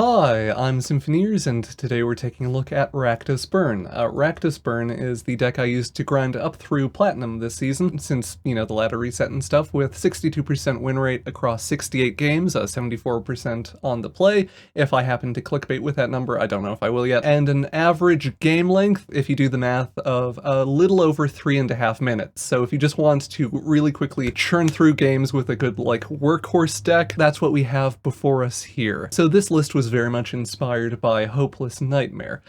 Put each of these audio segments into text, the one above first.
Hi, I'm Symphoneers, and today we're taking a look at Rakdos Burn. Rakdos Burn is the deck I used to grind up through Platinum this season, since, the ladder reset and stuff, with 62% win rate across 68 games, 74% on the play. If I happen to clickbait with that number, I don't know if I will yet, and an average game length, if you do the math, of a little over 3.5 minutes. So if you just want to really quickly churn through games with a good, workhorse deck, that's what we have before us here. So this list was very much inspired by Hopeless Nightmare.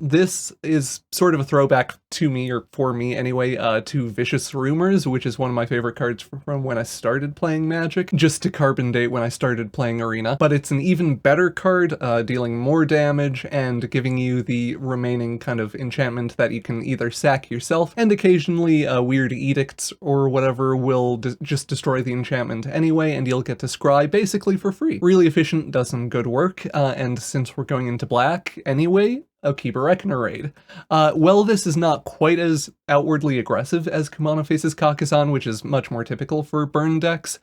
This is sort of a throwback to me, or for me anyway, to Vicious Rumors, which is one of my favorite cards from when I started playing Magic, just to carbon date when I started playing Arena. But it's an even better card, dealing more damage and giving you the remaining kind of enchantment that you can either sack yourself, and occasionally weird edicts or whatever will just destroy the enchantment anyway, and you'll get to scry basically for free. Really efficient, does some good work, and since we're going into black anyway, Urabrask raid. Well, this is not quite as outwardly aggressive as Kumano Faces Kakazan, which is much more typical for burn decks.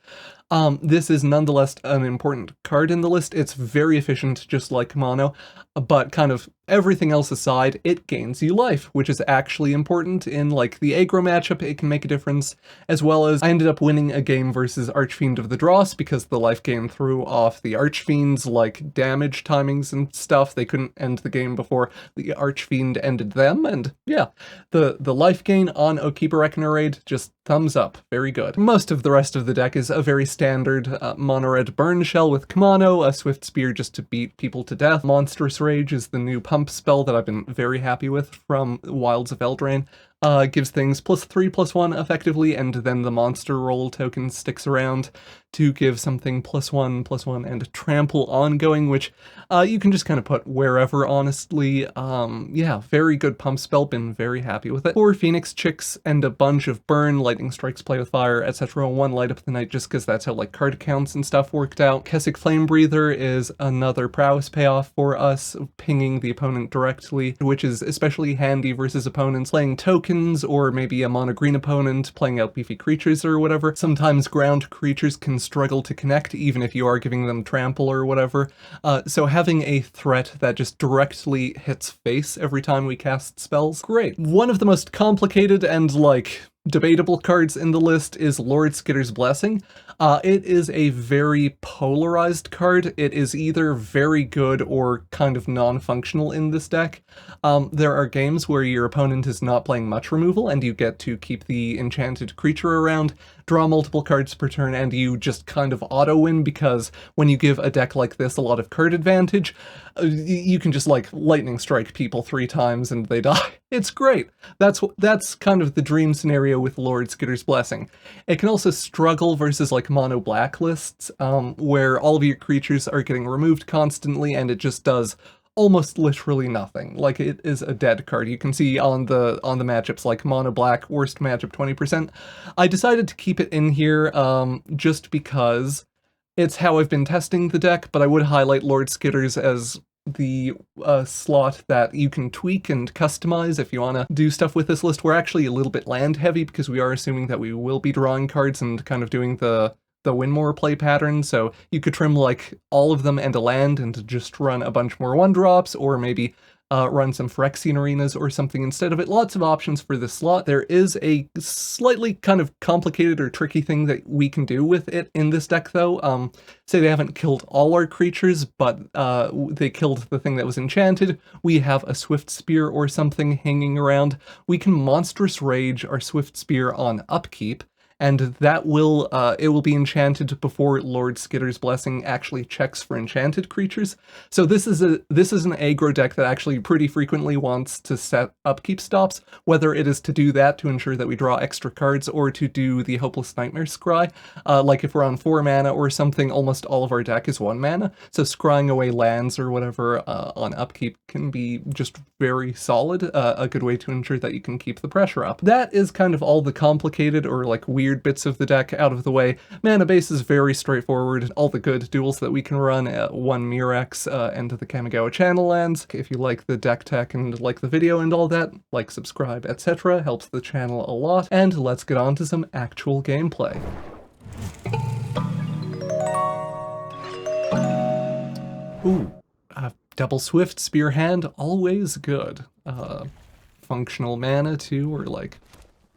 This is nonetheless an important card in the list. It's very efficient, just like Kumano, but kind of everything else aside, it gains you life, which is actually important in the aggro matchup. It can make a difference, as well as I ended up winning a game versus Archfiend of the Dross because the life gain threw off the Archfiend's damage timings and stuff. They couldn't end the game before the Archfiend ended them, and yeah, the life gain on Urabrask raid, just thumbs up, very good. Most of the rest of the deck is a very standard mono-red burn shell with Kumano, a Swiftspear just to beat people to death. Monstrous Rage is the new pump spell that I've been very happy with from Wilds of Eldraine. Gives things +3/+1 effectively, and then the monster roll token sticks around to give something +1/+1 and trample ongoing, which you can just kind of put wherever, honestly. Yeah, very good pump spell, been very happy with it. 4 Phoenix Chicks and a bunch of burn, lightning strikes, play with fire, etc. 1 light up the night, just because that's how card counts and stuff worked out. Kessig Flamebreather is another prowess payoff for us, pinging the opponent directly, which is especially handy versus opponents playing tokens, or maybe a mono-green opponent playing out beefy creatures or whatever. Sometimes ground creatures can struggle to connect, even if you are giving them trample or whatever. So having a threat that just directly hits face every time we cast spells, great. One of the most complicated and, debatable cards in the list is Lord Skitter's Blessing. It is a very polarized card. It is either very good or kind of non-functional in this deck. There are games where your opponent is not playing much removal and you get to keep the enchanted creature around, draw multiple cards per turn, and you just kind of auto-win because when you give a deck like this a lot of card advantage, you can just lightning strike people 3 times and they die. It's great. That's kind of the dream scenario with Lord Skitter's Blessing. It can also struggle versus mono black lists, where all of your creatures are getting removed constantly and it just does almost literally nothing. It is a dead card. You can see on the matchups mono black, worst matchup 20%. I decided to keep it in here just because it's how I've been testing the deck, but I would highlight Lord Skitter's as the slot that you can tweak and customize if you want to do stuff with this list. We're actually a little bit land heavy because we are assuming that we will be drawing cards and kind of doing the win more play pattern, so you could trim all of them and a land and just run a bunch more 1-drops, or maybe run some Phyrexian Arenas or something instead of it. Lots of options for this slot. There is a slightly kind of complicated or tricky thing that we can do with it in this deck though. Say they haven't killed all our creatures, but they killed the thing that was enchanted. We have a Swiftspear or something hanging around. We can Monstrous Rage our Swiftspear on upkeep, and that will it will be enchanted before Lord Skitter's Blessing actually checks for enchanted creatures. So this is an aggro deck that actually pretty frequently wants to set upkeep stops, whether it is to do that to ensure that we draw extra cards or to do the Hopeless Nightmare scry. If we're on 4 mana or something, almost all of our deck is 1 mana, so scrying away lands or whatever on upkeep can be just very solid, a good way to ensure that you can keep the pressure up. That is kind of all the complicated or weird bits of the deck out of the way. Mana base is very straightforward. All the good duels that we can run at 1 Mirex and the Kamigawa channel lands. If you like the deck tech and like the video and all that, subscribe, etc. Helps the channel a lot. And let's get on to some actual gameplay. Ooh. Double Swiftspear hand, always good. Functional mana too, or like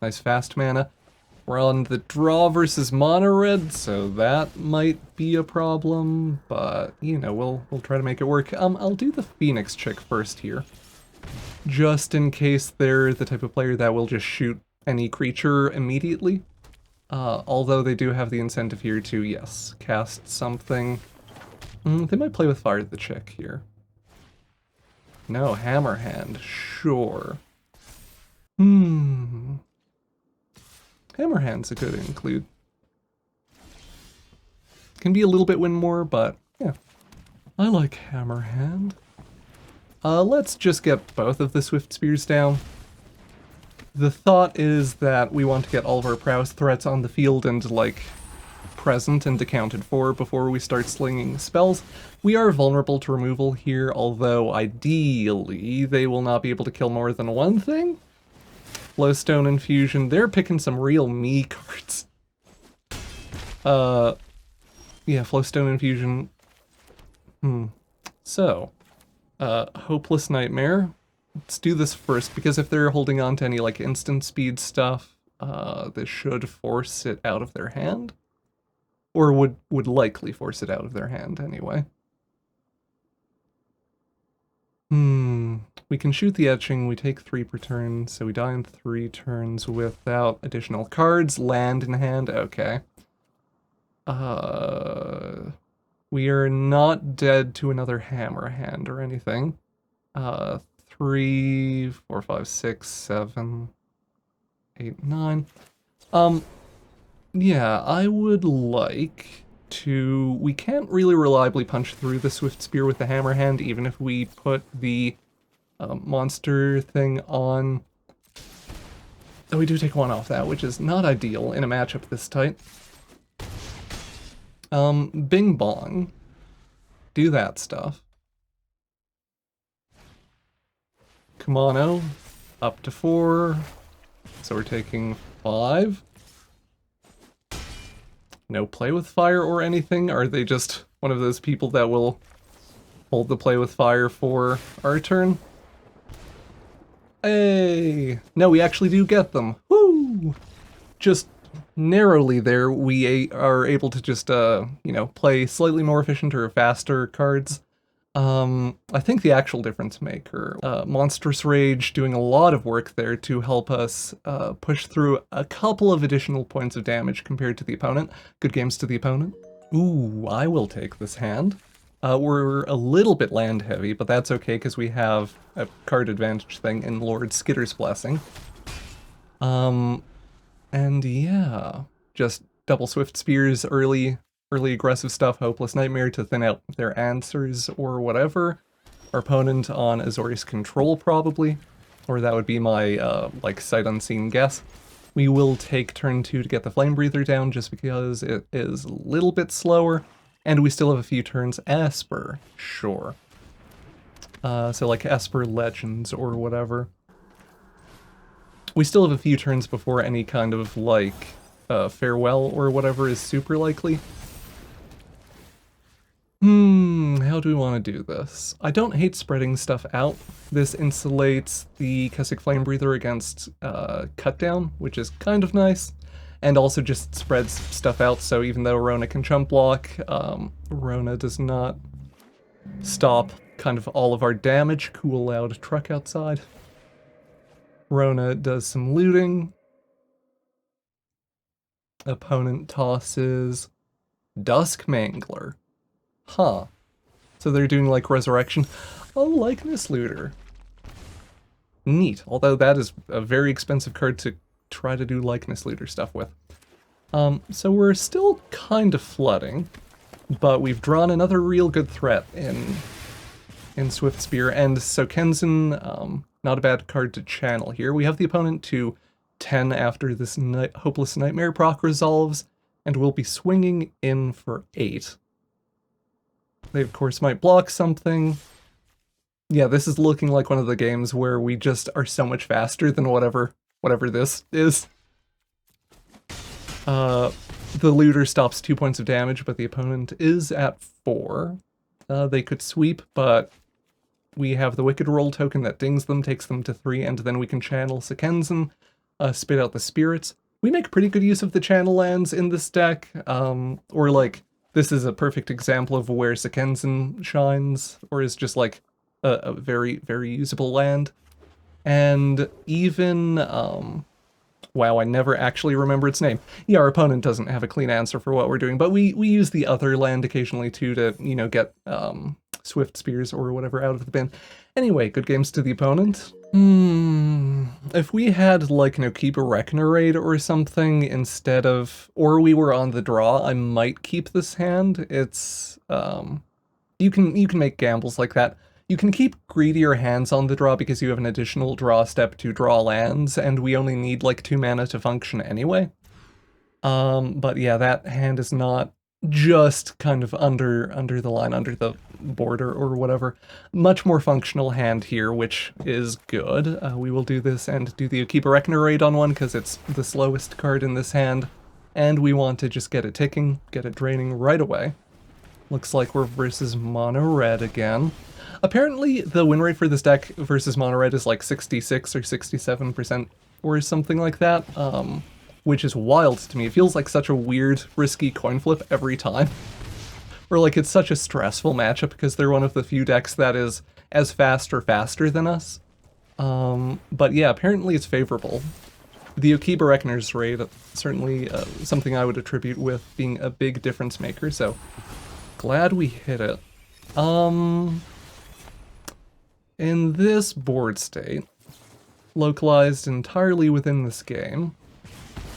nice fast mana. We're on the draw versus mono red, so that might be a problem, but you know, we'll try to make it work. I'll do the Phoenix chick first here, just in case they're the type of player that will just shoot any creature immediately. Although they do have the incentive here to, yes, cast something. They might play with Fire the Chick here. No, Hammer Hand, sure. Hammer Hand's a good include. Can be a little bit win more, but yeah. I like Hammer Hand. Let's just get both of the Swiftspears down. The thought is that we want to get all of our prowess threats on the field and, like, present and accounted for before we start slinging spells. We are vulnerable to removal here, although ideally they will not be able to kill more than one thing. Flowstone Infusion, they're picking some real me cards. Yeah, Flowstone Infusion. So, Hopeless Nightmare. Let's do this first, because if they're holding on to any, like, instant speed stuff, this should force it out of their hand. Or would likely force it out of their hand, anyway. We can shoot the Etching, we take 3 per turn, so we die in 3 turns without additional cards. Land in hand, okay. We are not dead to another Hammer Hand or anything. 3, 4, 5, 6, 7, 8, 9. Yeah, I would like to... We can't really reliably punch through the Swiftspear with the Hammer Hand, even if we put the monster thing on. So we do take 1 off that, which is not ideal in a matchup this tight. Bing Bong. Do that stuff. Kimono, up to 4. So we're taking 5. No play with fire or anything? Are they just one of those people that will hold the play with fire for our turn? Hey! No, we actually do get them. Woo! Just narrowly there, we are able to just, you know, play slightly more efficient or faster cards. I think the actual difference maker, Monstrous Rage, doing a lot of work there to help us push through a couple of additional points of damage compared to the opponent. Good games to the opponent. Ooh, I will take this hand. We're a little bit land heavy, but that's okay because we have a card advantage thing in Lord Skitter's Blessing. And yeah, just double Swiftspears early aggressive stuff, Hopeless Nightmare to thin out their answers or whatever. Our opponent on Azorius Control probably, or that would be my like sight unseen guess. We will take turn 2 to get the Flamebreather down just because it is a little bit slower, and we still have a few turns. Esper, sure. So like Esper Legends or whatever. We still have a few turns before any kind of like Farewell or whatever is super likely. How do we want to do this? I don't hate spreading stuff out. This insulates the Kessig Flamebreather against Cut Down, which is kind of nice, and also just spreads stuff out, so even though Rona can chump block, Rona does not stop kind of all of our damage. Cool loud truck outside. Rona does some looting. Opponent tosses Dusk Mangler. Huh. So they're doing like Resurrection. Oh, Likeness Looter. Neat. Although that is a very expensive card to try to do Likeness Looter stuff with. So we're still kind of flooding, but we've drawn another real good threat in Swiftspear, and so Kenzen, not a bad card to channel here. We have the opponent to 10 after this Hopeless Nightmare proc resolves, and we'll be swinging in for 8. They, of course, might block something. Yeah, this is looking like one of the games where we just are so much faster than whatever this is. The looter stops 2 points of damage, but the opponent is at 4. They could sweep, but we have the Wicked Roll token that dings them, takes them to 3, and then we can channel Sekenzen, spit out the spirits. We make pretty good use of the channel lands in this deck, or like, this is a perfect example of where Sekenzen shines, or is just like a very, very usable land. And even, wow, I never actually remember its name. Yeah, our opponent doesn't have a clean answer for what we're doing, but we use the other land occasionally too to, you know, get Swiftspears or whatever out of the bin. Anyway, good games to the opponent. If we had like an Okiba Reckoner raid or something instead of, or we were on the draw, I might keep this hand. It's, you can make gambles like that. You can keep greedier hands on the draw because you have an additional draw step to draw lands, and we only need like 2 mana to function anyway. But yeah, that hand is not just kind of under the line, under the border or whatever. Much more functional hand here, which is good. We will do this and do the Okiba Reckoner raid on one because it's the slowest card in this hand, and we want to just get it ticking, get it draining right away. Looks like we're versus mono red again. Apparently, the win rate for this deck versus mono red is like 66 or 67% or something like that, which is wild to me. It feels like such a weird, risky coin flip every time. Or like it's such a stressful matchup because they're one of the few decks that is as fast or faster than us. But yeah, apparently it's favorable. The Okiba Reckoner's raid, certainly something I would attribute with being a big difference maker, so glad we hit it. In this board state, localized entirely within this game,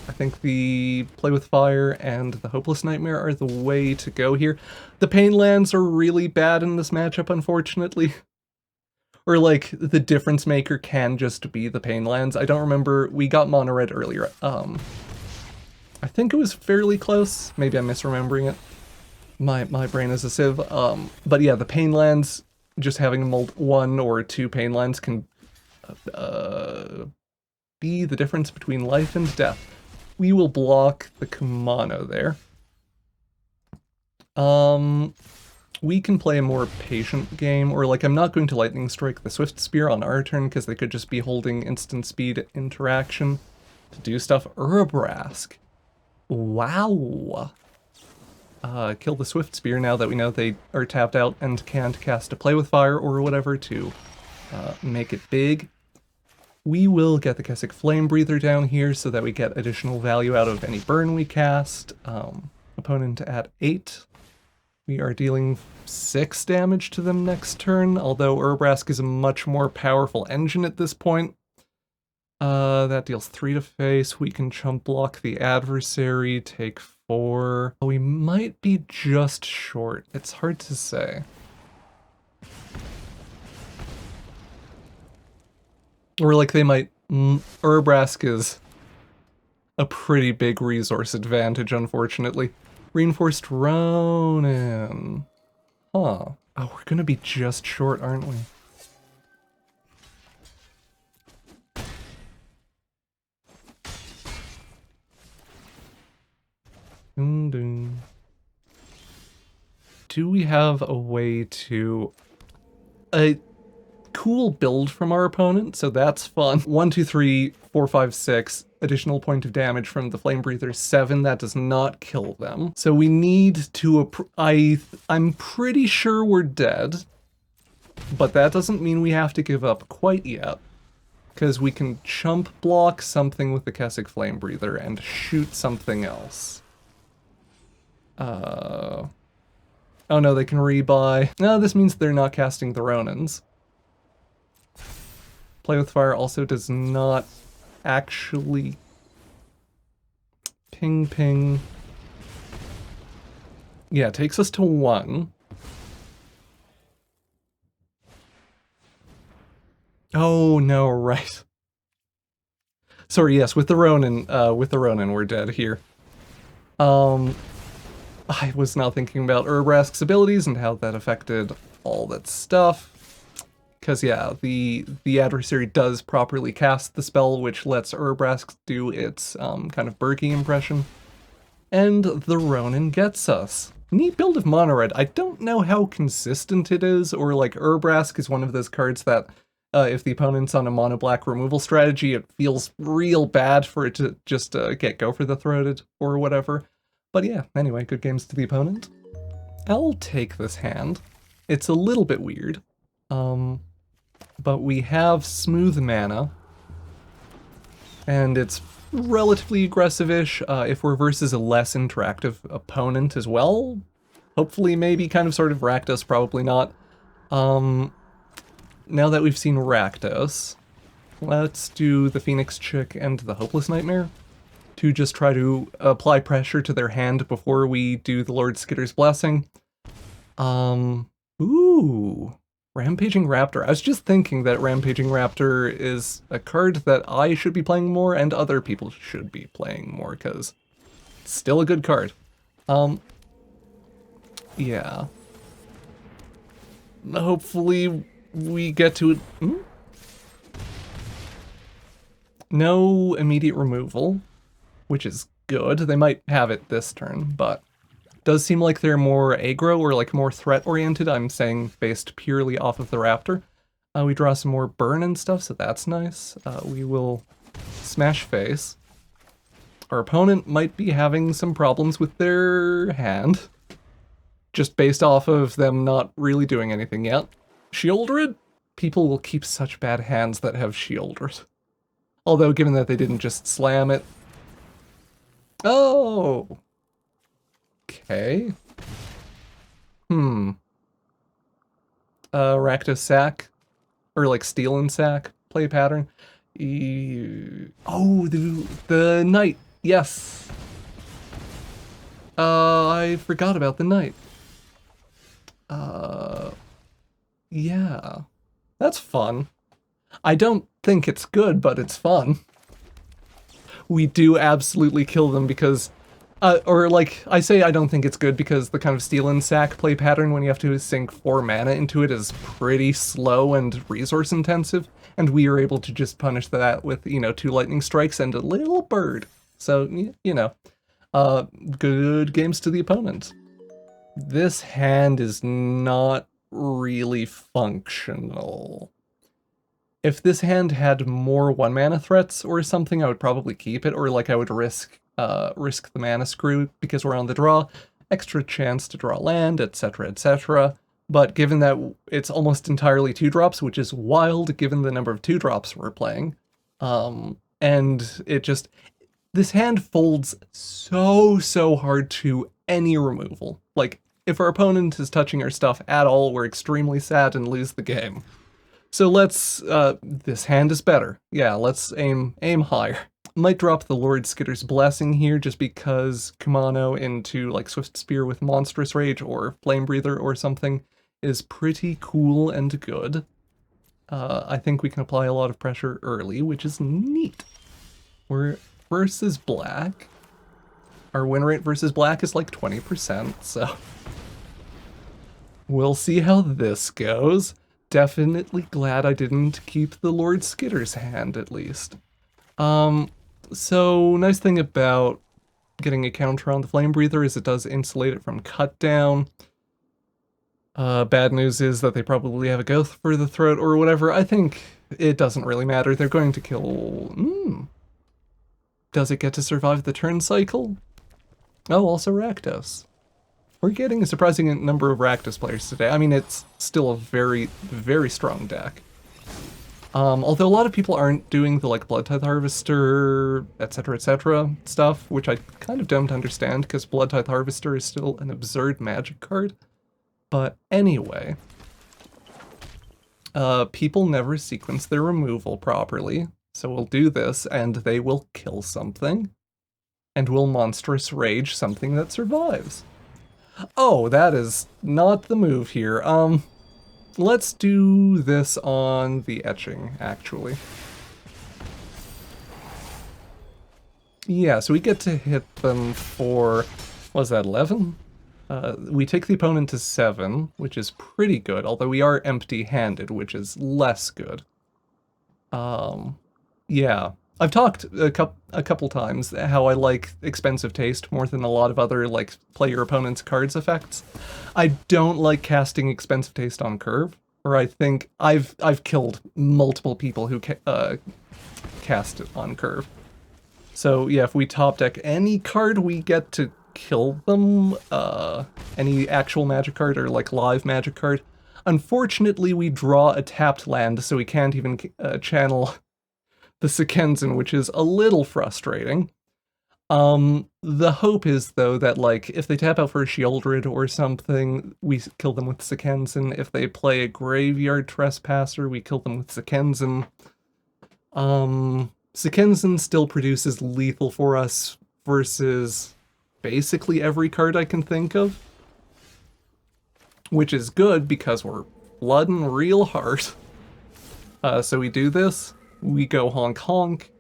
I think the Play with Fire and the Hopeless Nightmare are the way to go here. The Pain lands are really bad in this matchup, unfortunately. Or like, the difference maker can just be the Pain lands. I don't remember, we got mono red earlier. I think it was fairly close. Maybe I'm misremembering it. My brain is a sieve. But yeah, the Pain lands, just having 1 or 2 Pain lands can be the difference between life and death. We will block the Kumano there. We can play a more patient game, or like I'm not going to Lightning Strike the Swiftspear on our turn because they could just be holding instant speed interaction to do stuff. Urabrask. Wow. Kill the Swiftspear now that we know they are tapped out and can't cast a Play with Fire or whatever to make it big. We will get the Kessig Flamebreather down here so that we get additional value out of any burn we cast. Opponent at 8. We are dealing 6 damage to them next turn, although Urabrask is a much more powerful engine at this point. That deals 3 to face. We can chump block the adversary, take 4. We might be just short. It's hard to say. Or like they might... Urabrask is a pretty big resource advantage, unfortunately. Reinforced Ronin. Huh. Oh, we're gonna be just short, aren't we? Do we have a way to... a cool build from our opponent, so that's fun. 1, 2, 3, 4, 5, 6. Additional point of damage from the Flamebreather. 7, that does not kill them. So we need to... I'm pretty sure we're dead, but that doesn't mean we have to give up quite yet. Because we can chump block something with the Kessig Flamebreather and shoot something else. Oh no, they can rebuy. No, this means they're not casting the Ronins. Play with Fire also does not actually ping. Yeah, it takes us to 1. Oh no, right. Sorry, yes, with the Ronin we're dead here. I was not thinking about Urabrask's abilities and how that affected all that stuff. Because yeah, the adversary does properly cast the spell, which lets Urabrask do its kind of Berkey impression. And the Ronin gets us. Neat build of mono red. I don't know how consistent it is, or like Urabrask is one of those cards that if the opponent's on a mono black removal strategy, it feels real bad for it to just get go for the throated or whatever. But yeah, anyway, good games to the opponent. I'll take this hand. It's a little bit weird. But we have smooth mana. And it's relatively aggressive-ish. If we're versus a less interactive opponent as well, hopefully maybe kind of sort of Rakdos, probably not. Now that we've seen Rakdos, let's do the Phoenix Chick and the Hopeless Nightmare to just try to apply pressure to their hand before we do the Lord Skitter's Blessing. Ooh, Rampaging Raptor. I was just thinking that Rampaging Raptor is a card that I should be playing more and other people should be playing more, because it's still a good card. Yeah. Hopefully we get to it. No immediate removal, which is good. They might have it this turn, but does seem like they're more aggro or like more threat-oriented, I'm saying, based purely off of the Raptor. We draw some more burn and stuff, so that's nice. We will smash face. Our opponent might be having some problems with their hand, just based off of them not really doing anything yet. Shieldred? People will keep such bad hands that have Shieldred. Although, given that they didn't just slam it... Oh! Okay. Rakdos Sack. Or like Steel and Sack play pattern. Oh, the Knight. Yes. I forgot about the Knight. Yeah. That's fun. I don't think it's good, but it's fun. We do absolutely kill them because... or like, I say I don't think it's good because the kind of Steel and Sack play pattern when you have to sink 4 mana into it is pretty slow and resource intensive, and we are able to just punish that with, you know, 2 lightning strikes and a little bird. So, you know, good games to the opponent. This hand is not really functional. If this hand had more 1 mana threats or something, I would probably keep it, or like I would risk the mana screw because we're on the draw, extra chance to draw land, etc, etc. But given that it's almost entirely 2-drops, which is wild given the number of 2-drops we're playing, and it just, this hand folds so hard to any removal. Like, if our opponent is touching our stuff at all, we're extremely sad and lose the game. So let's, this hand is better. Yeah, let's aim higher. Might drop the Lord Skitter's Blessing here just because Kumano into like Swiftspear with Monstrous Rage or Flamebreather or something is pretty cool and good. I think we can apply a lot of pressure early, which is neat. We're versus black. Our win rate versus black is like 20%, so we'll see how this goes. Definitely glad I didn't keep the Lord Skitter's hand, at least. So, nice thing about getting a counter on the Flamebreather is it does insulate it from cut down. Bad news is that they probably have a go for the throat or whatever. I think it doesn't really matter. They're going to kill... Does it get to survive the turn cycle? Oh, also Rakdos. We're getting a surprising number of Rakdos players today. I mean, it's still a very strong deck. Although a lot of people aren't doing the like Bloodtithe Harvester, etc, stuff, which I kind of don't understand because Bloodtithe Harvester is still an absurd magic card. But anyway, people never sequence their removal properly, so we'll do this and they will kill something, and we'll Monstrous Rage something that survives. Oh, that is not the move here. Let's do this on the etching, actually. Yeah, so we get to hit them for, what was that, 11? We take the opponent to 7, which is pretty good, although we are empty-handed, which is less good. Yeah. I've talked a couple times how I like expensive taste more than a lot of other like play your opponent's cards effects. I don't like casting expensive taste on curve, or I think I've killed multiple people who cast it on curve. So yeah, if we top deck any card, we get to kill them. Any actual magic card or like live magic card. Unfortunately, we draw a tapped land, so we can't even channel the Sekenzin, which is a little frustrating. The hope is, though, that, like, if they tap out for a Shieldred or something, we kill them with Sekenzin. If they play a Graveyard Trespasser, we kill them with Sekenzin. Sekenzin still produces lethal for us versus basically every card I can think of. Which is good, because we're flooding real hard. So we do this. We go honk honk,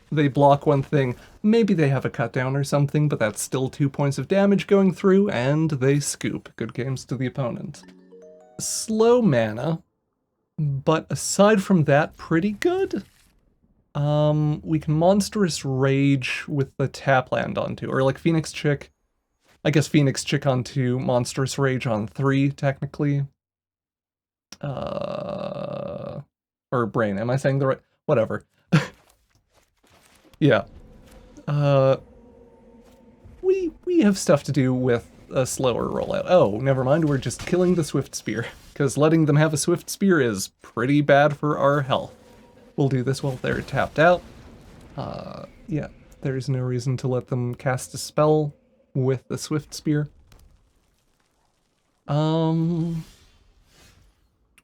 they block one thing, maybe they have a cut down or something, but that's still 2 points of damage going through, and they scoop. Good games to the opponent. Slow mana, but aside from that, pretty good. We can Monstrous Rage with the tap land onto, or like Phoenix Chick. I guess Phoenix Chick onto Monstrous Rage on 3, technically. Or Brain, am I saying the right? Whatever. Yeah. We have stuff to do with a slower rollout. Oh, never mind, we're just killing the Swiftspear, because letting them have a Swiftspear is pretty bad for our health. We'll do this while they're tapped out. Yeah, there's no reason to let them cast a spell with the Swiftspear.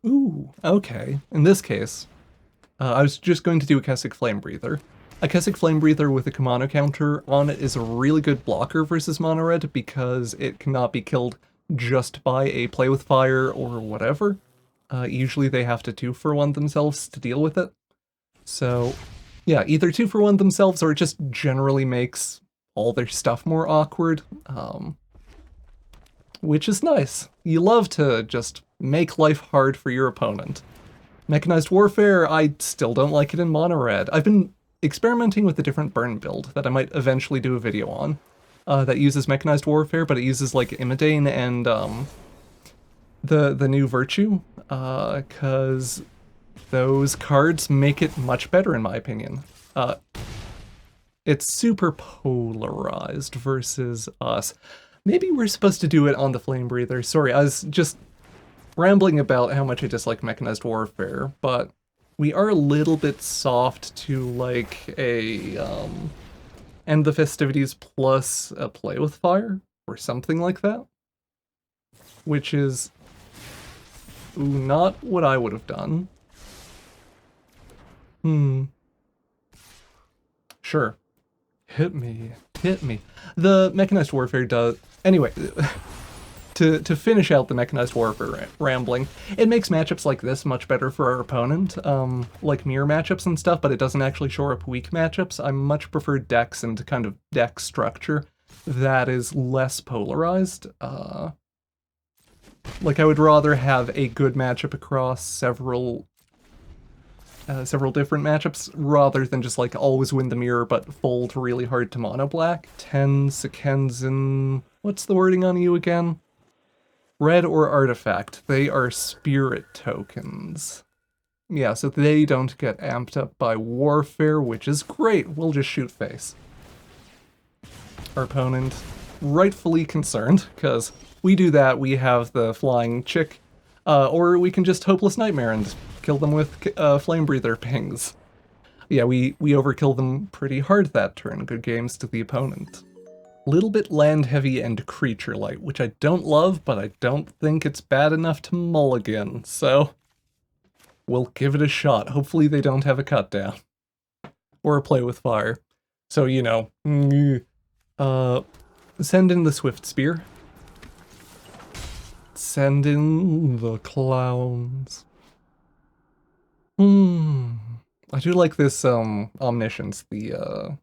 Ooh, okay. In this case, I was just going to do a Kessig Flamebreather. A Kessig Flamebreather with a Kumano counter on it is a really good blocker versus Mono Red because it cannot be killed just by a Play with Fire or whatever. Usually they have to 2-for-1 themselves to deal with it. So, yeah, either 2-for-1 themselves or it just generally makes all their stuff more awkward. Which is nice. You love to just make life hard for your opponent. Mechanized Warfare, I still don't like it in Mono Red. I've been experimenting with a different burn build that I might eventually do a video on that uses Mechanized Warfare, but it uses like Imidane and the new Virtue, because those cards make it much better in my opinion. It's super polarized versus us. Maybe we're supposed to do it on the Flamebreather. Sorry, I was just rambling about how much I dislike Mechanized Warfare, but we are a little bit soft to like a End the Festivities plus a Play with Fire or something like that, which is not what I would have done. Sure. Hit me. Hit me. The Mechanized Warfare does... Anyway, to finish out the Mechanized Warfare rambling, it makes matchups like this much better for our opponent, like mirror matchups and stuff, but it doesn't actually shore up weak matchups. I much prefer decks and kind of deck structure that is less polarized. Like, I would rather have a good matchup across several different matchups, rather than just, like, always win the mirror but fold really hard to mono black. 10 Sekenzin... What's the wording on you again? Red or artifact. They are spirit tokens. Yeah, so they don't get amped up by warfare, which is great. We'll just shoot face. Our opponent, rightfully concerned, because we do that, we have the flying chick, or we can just Hopeless Nightmare and kill them with Flamebreather pings. Yeah, we overkill them pretty hard that turn. Good games to the opponent. Little bit land heavy and creature light, which I don't love, but I don't think it's bad enough to mulligan, so we'll give it a shot. Hopefully they don't have a cut down. Or a Play with Fire. So, you know, send in the Swiftspear. Send in the clowns. I do like this, Omniscience, the,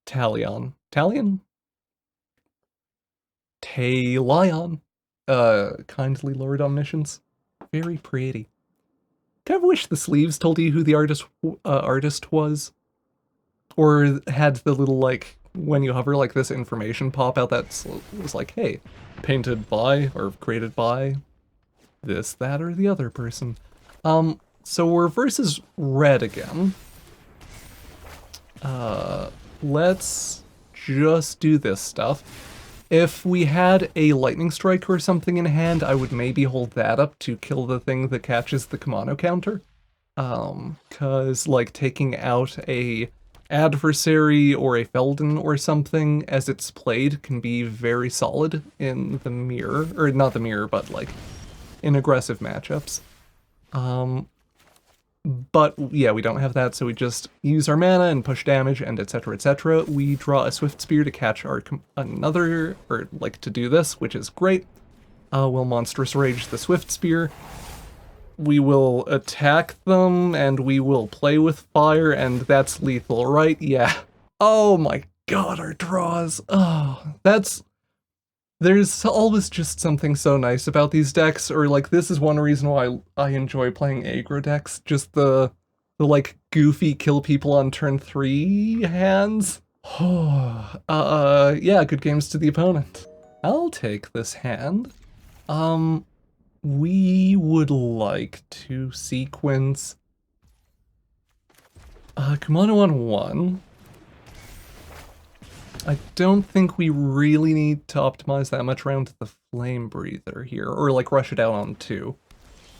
Talion. Talion? Talion. Kindly Lord Omniscience. Very pretty. Kind of wish the sleeves told you who the artist was. or had the little, like, when you hover, like, this information pop out that was like, hey, painted by, or created by this, that, or the other person. So we're versus red again. Let's just do this stuff. If we had a lightning strike or something in hand, I would maybe hold that up to kill the thing that catches the Kumano counter. Cause like taking out a adversary or a Feldon or something as it's played can be very solid in the mirror, or not the mirror, but like in aggressive matchups. But yeah, we don't have that, so we just use our mana and push damage and etc, etc. We draw a Swiftspear to catch our another, or like to do this, which is great. We'll Monstrous Rage the Swiftspear. We will attack them, and we will play with fire, and that's lethal, right? Yeah. Oh my god, our draws. Oh, there's always just something so nice about these decks, or like this is one reason why I enjoy playing aggro decks, just the like goofy kill people on turn 3 hands. Yeah, good games to the opponent. I'll take this hand. We would like to sequence Kumano on 1. I don't think we really need to optimize that much around the Flamebreather here, or like rush it out on 2.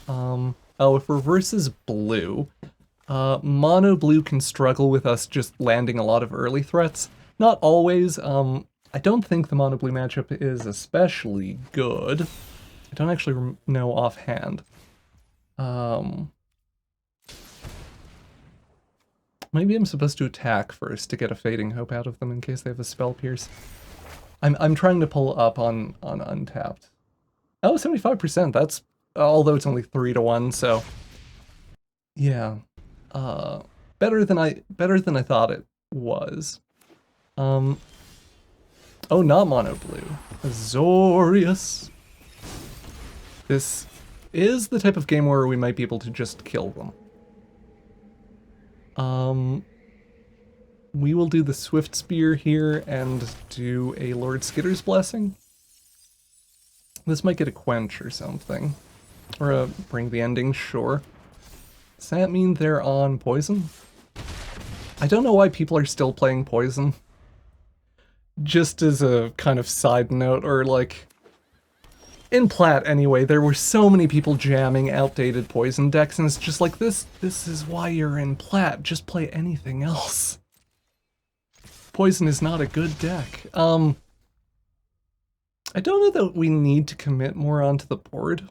Oh, if we're versus blue, mono blue can struggle with us just landing a lot of early threats. Not always. I don't think the mono blue matchup is especially good. I don't actually know offhand. Maybe I'm supposed to attack first to get a Fading Hope out of them in case they have a Spell Pierce. I'm trying to pull up on Untapped. Oh, 75%. That's, although it's only 3-1, so yeah. Better than I thought it was. Oh, not mono blue. Azorius. This is the type of game where we might be able to just kill them. We will do the Swiftspear here and do a Lord Skitter's Blessing. This might get a Quench or something. Or a Bring the Ending, sure. Does that mean they're on Poison? I don't know why people are still playing Poison. Just as a kind of side note, or like... in Plat, anyway, there were so many people jamming outdated Poison decks, and it's just like, this is why you're in Plat, just play anything else. Poison is not a good deck. I don't know that we need to commit more onto the board.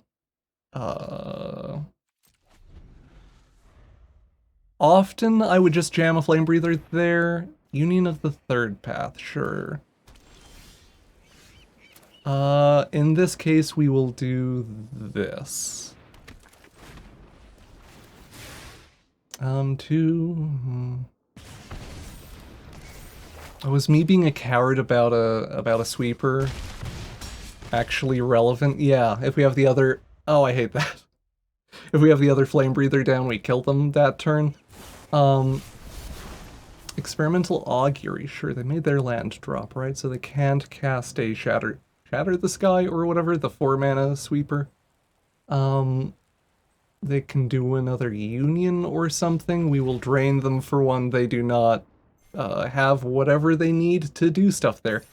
Often I would just jam a Flamebreather there. Union of the Third Path, sure. In this case, we will do this. Was me being a coward about a sweeper actually relevant? Yeah, if we have the other... oh, I hate that. If we have the other Flamebreather down, we kill them that turn. Experimental Augury, sure, they made their land drop, right? So they can't cast a Shatter the Sky or whatever, the 4-mana sweeper. They can do another Union or something. We will drain them for one. They do not have whatever they need to do stuff there.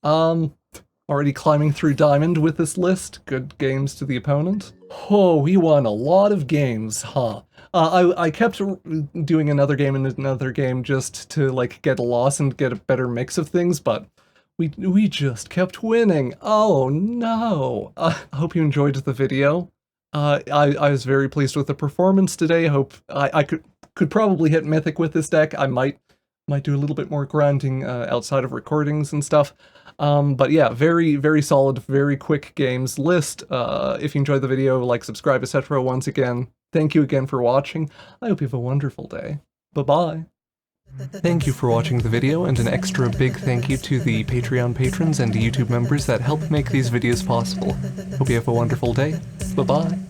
Already climbing through Diamond with this list. Good games to the opponent. Oh, we won a lot of games, huh? I kept doing another game and another game just to like get a loss and get a better mix of things, but we just kept winning. Oh no! I hope you enjoyed the video. I was very pleased with the performance today. Hope I could probably hit Mythic with this deck. I might do a little bit more grinding outside of recordings and stuff. But yeah, very, very solid, very quick games list. If you enjoyed the video, like, subscribe, etc. Once again, thank you again for watching. I hope you have a wonderful day. Bye-bye. Thank you for watching the video, and an extra big thank you to the Patreon patrons and YouTube members that help make these videos possible. Hope you have a wonderful day. Bye-bye.